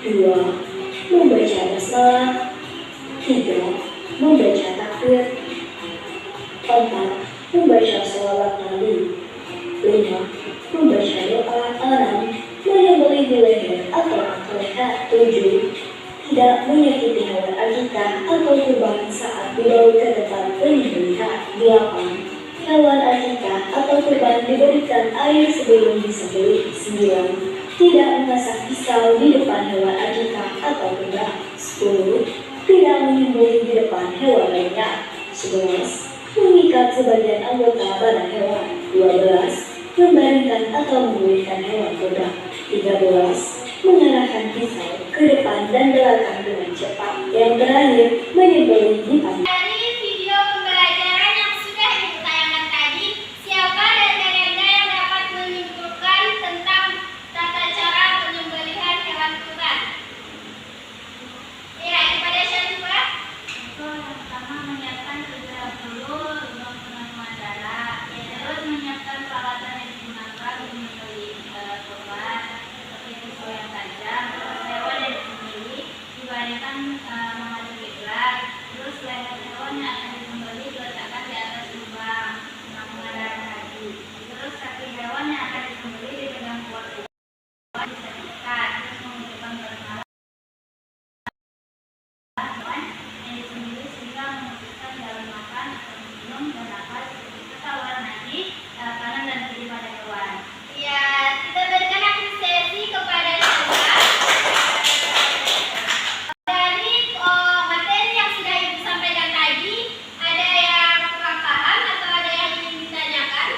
2. Membaca basmalah. 3. Membaca takbir. 4. Membaca sholawat Nabi. 5. Membaca doa aram menyembelih di leher atau pangkal leher. 7. Tidak menyakiti hewan akikah atau kurban saat dibawa ke tempat penyembelihan. 8. Hewan akikah atau kurban diberikan air sebelum disembelih. 9. Tidak mengasah pisau di depan hewan akikah atau kurban. 10. Tidak menyembelih di depan hewan lainnya. 11. Mengikat sebagian anggota badan hewan. 12. Membaringkan atau memulihkan hewan kurban. 13. Mengarahkan pisau ke depan dan belakang dengan cepat. Yang terakhir, menyembelih di pangkal. Dari video pembelajaran yang sudah ibu tayangkan tadi, siapa dari Anda yang dapat menyimpulkan tentang tata cara penyembelihan hewan kurban? Ya, kepada siapa? Yang pertama menyiapkan segera dulu untuk penentuan darah, terus menyiapkan peralatan yang digunakan untuk menyembelih kurban seperti pisau yang tajam, terus hewan yang disembelih dibandingkan menghadap kiblat, terus leher hewan yang akan disembelih diletakkan di atas lubang menghadap haji, terus kaki hewan yang akan disembelih dipegang kuat hewan disediakan, terus mengucapkan basmalah hewan yang disembelih sehingga memutuskan jalan makan atau minum dan nafas serta warna nadi, kanan dan kiri pada hewan. Ya, kita berikan apresiasi kepada Sandra. Dari materi yang sudah ibu sampaikan tadi, ada yang kurang paham atau ada yang ingin ditanyakan?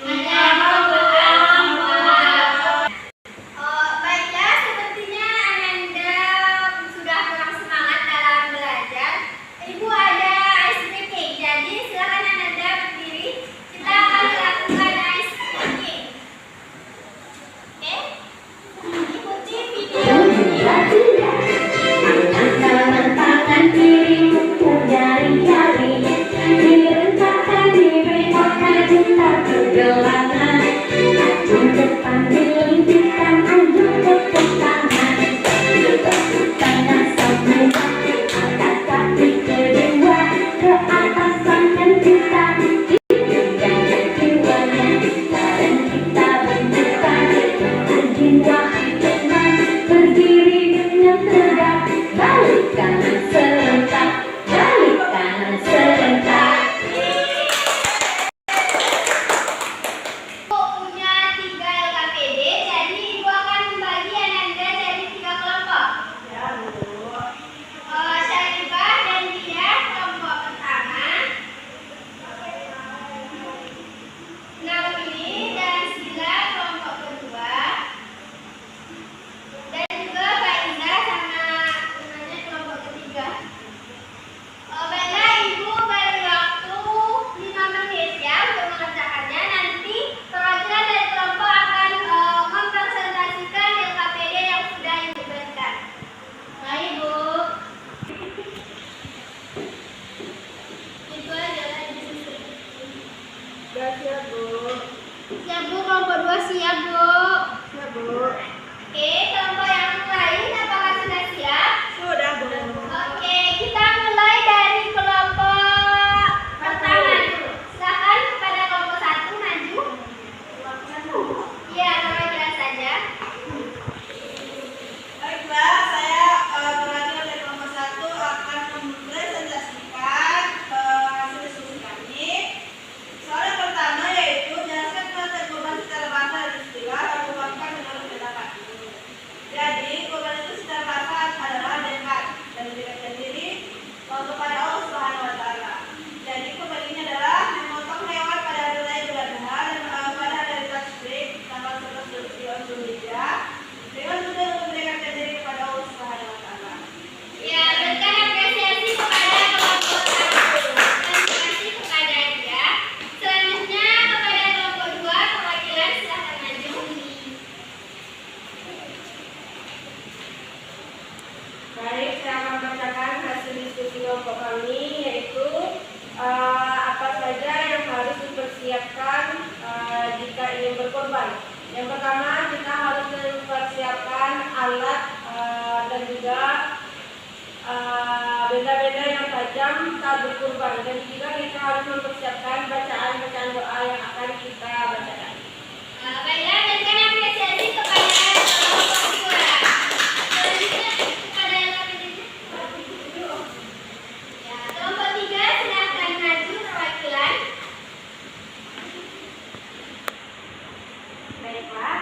Ada yang kurang paham? Baiklah, sepertinya Ananda sudah kurang semangat dalam belajar. Ibu ada ice breaking, jadi silakan Ananda berdiri. Kita akan lakukan ice breaking. Oke? Ikuti video ini. Angkat tangan kirimu ke jari-jari, direntangkan diri maju tak pergelangan, maju depan dilintihkan, maju tepuk tangan, tepuk tangan semua, angkat kaki kedua ke atas tangan kita, hidupkan jiwanya, dan kita bentukkan jiwa teman, berdiri dengan tegak, balik kanan serentak, balik kanan serentak. Ibu punya 3 LKPD, jadi ibu akan membagi Ananda jadi 3 kelompok. Syarifah dan Dia kelompok pertama, Naomi dan Sila kelompok kedua, dan juga Faiza sama temannya kelompok ketiga. Baiklah, ibu beri waktu 5 menit ya untuk mengerjakannya. Nanti perwakilan dari kelompok akan mempresentasikan LKPD yang sudah ibu berikan. Baik, Bu. Itu adalah diskusi. Sudah siap, Bu. Siap, Bu. Kelompok 2 siap, Bu. Siap, Bu. Oke, kelompok yang lain apakah sudah siap? Sudah, Bu. Oke, kita mulai dari kelompok pertama dulu. Silakan kepada kelompok 1 maju. Iya, perwakilan saja. Baiklah, saya perwakilan dari kelompok 1 akan mempresentasikan hasil diskusi kami. Soal yang pertama yaitu jelaskan konsep kurban secara bahasa dan istilah yang dilakukan dengan membedakan. Jadi, kurban itu secara bahasa adalah dekat dan mendekatkan diri kepada Allah Subhanahu wa Ta'ala. Jadi, kurban ini adalah memotong hewan pada hari raya Idul Adha dan pada hari Tasyrik tanggal 11 Zulhijjah dengan tujuan untuk mendekatkan diri kepada Allah Subhanahu wa Ta'ala. Ya, berikan apresiasi kepada kelompok 1. Terima kasih kepada dia. Selanjutnya kepada kelompok 2, perwakilan silakan maju. Baik, saya akan bacakan hasil diskusi kelompok kami, yaitu apa saja yang harus dipersiapkan jika ingin berkorban. Yang pertama kita harus mempersiapkan alat dan juga benda-benda yang tajam saat berkurban, dan juga kita harus mempersiapkan bacaan-bacaan doa yang akan kita bacakan. Baiklah, berikan apresiasi kepada kelompok 2. Selanjutnya kepada yang lainnya. Ya, kelompok 3 silakan maju perwakilan. Baiklah,